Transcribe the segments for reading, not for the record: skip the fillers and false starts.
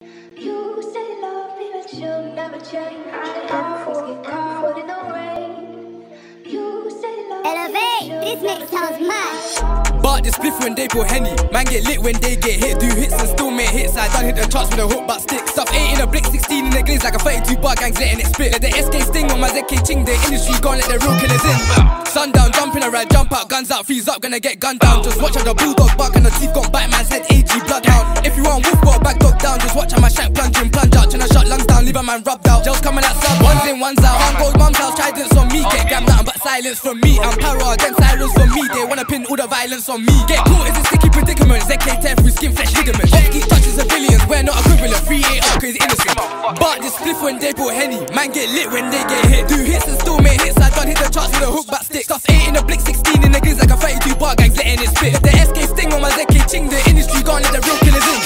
You say love, even she'll never change. I always get caught in the rain. You say love, Elevate, this mix sounds mad. But the spliff when they put Henny. Man get lit when they get hit. Do hits and still make hits. I done hit the charts with a hook but stick. Stuff 8 in a blick, 16 in the glaze like a 32 bar gangs letting it spit. Let the SK sting on my ZK ching. The industry gone, let the real killers in. Sundown, jump in a ride, jump out, guns out, freeze up, gonna get gunned down. Just watch how the bulldog bark and the teeth gon' bite man's head, AG bloodhound. If you want wolf, got a back dog down. Just watch how my shank plunge in, plunge out. Tryna shut lungs down, leave a man rubbed out. Gels coming out sub, ones in, ones out. Can't go mum's house, tridents on me. Get gammed nothing but silence from me. I'm para, them sirens from me. They wanna pin all the violence on me. Get caught is a sticky predicament. ZK tear through skin, flesh, ligaments. Off-key touches civilians, we're not equivalent. 3-8 up, crazy innocent. But this spliff when they put Henny. Man get lit when they get hit. Do hits and still make hits. I done hit the charts with a hook but stick. Stuff 8 in a blick, 16 in the glaze like a 32 bar gangs letting it spit. The SK sting on my ZK ching. The industry gone, let the real killers in.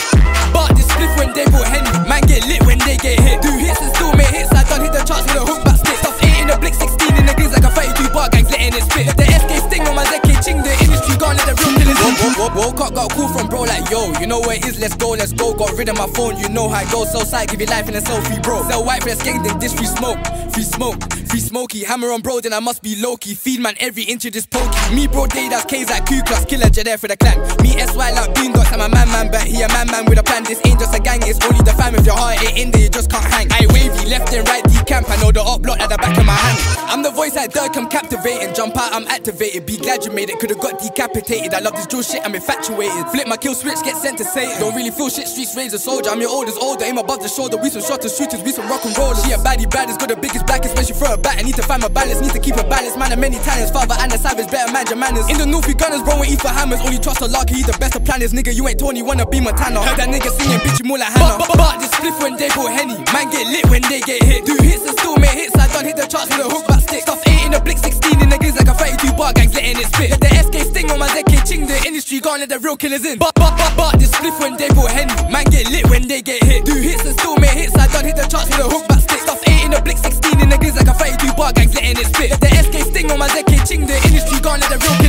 But this spliff when they put Henny. Man get lit when they get hit. Do hits and still make hits. I done hit the charts with a hook but stick. Stuff 8 in a blick, 16 in the glaze like a 32 bar gangs letting it spit. The SK sting on my ZK ching. The industry gone, let the real killers in. Woke up, got a call from bro like yo. You know where it is, let's go, let's go. Got rid of my phone, you know how it goes. Sell side, give you life in a selfie, bro. Sell white for the gang, then this free smoke. Free smoke, free smoky. Hammer on bro, then I must be low-key. Feed man every inch of this pokey. Me bro day, that's K's like Ku-Klux. Killer J there for the clan. Me SY like Boondocks, I'm a man, but he a man with a plan. This ain't just a gang, it's only the fam. If your heart ain't in there, you just can't hang. I wavy, left and right, decamp. I know the up block at the back of my hand. I'm the voice like Dirk, I'm captivating. Jump out, I'm activated. Be glad you made it, could've got decapitated. I love this drill shit, I'm infatuated. Flip my kill switch, get sent to Satan. Don't really feel shit, streets raise a soldier. I'm your oldest older, aim above the shoulder. We some shotters, shooters, we some rock and rollers. She a baddie, baddest, got the biggest blackest. When she throw a bat, I need to find my balance. Need to keep a balance, man of many talents. Father and a savage, better man your manners. In the north we gunners, bro, we eat for hammers. Only trust a lucky, he the best of planners. Nigga, you ain't Tony, wanna be Montana. Heard that nigga singing, bitch, you more like Hannah. But this spliff when they put Henny. Man get lit when they get hit. Do hits and still make hits. I done hit the charts with a hook back stick. Stuff 8 in a blick, 16 in the glaze like a 32 bar gangs letting it spit. Let the SK sting on my ZK ching. The industry gone, let the real killers in. But this spliff when they put Henny. Man get lit when they get hit. Do hits and still make hits. I done hit the charts with a hook back stick. Stuff 8 in a blick, 16 in the glaze like a 32 bar gangs letting it spit. Let the SK sting on my ZK ching. The industry gone, let the real killers in.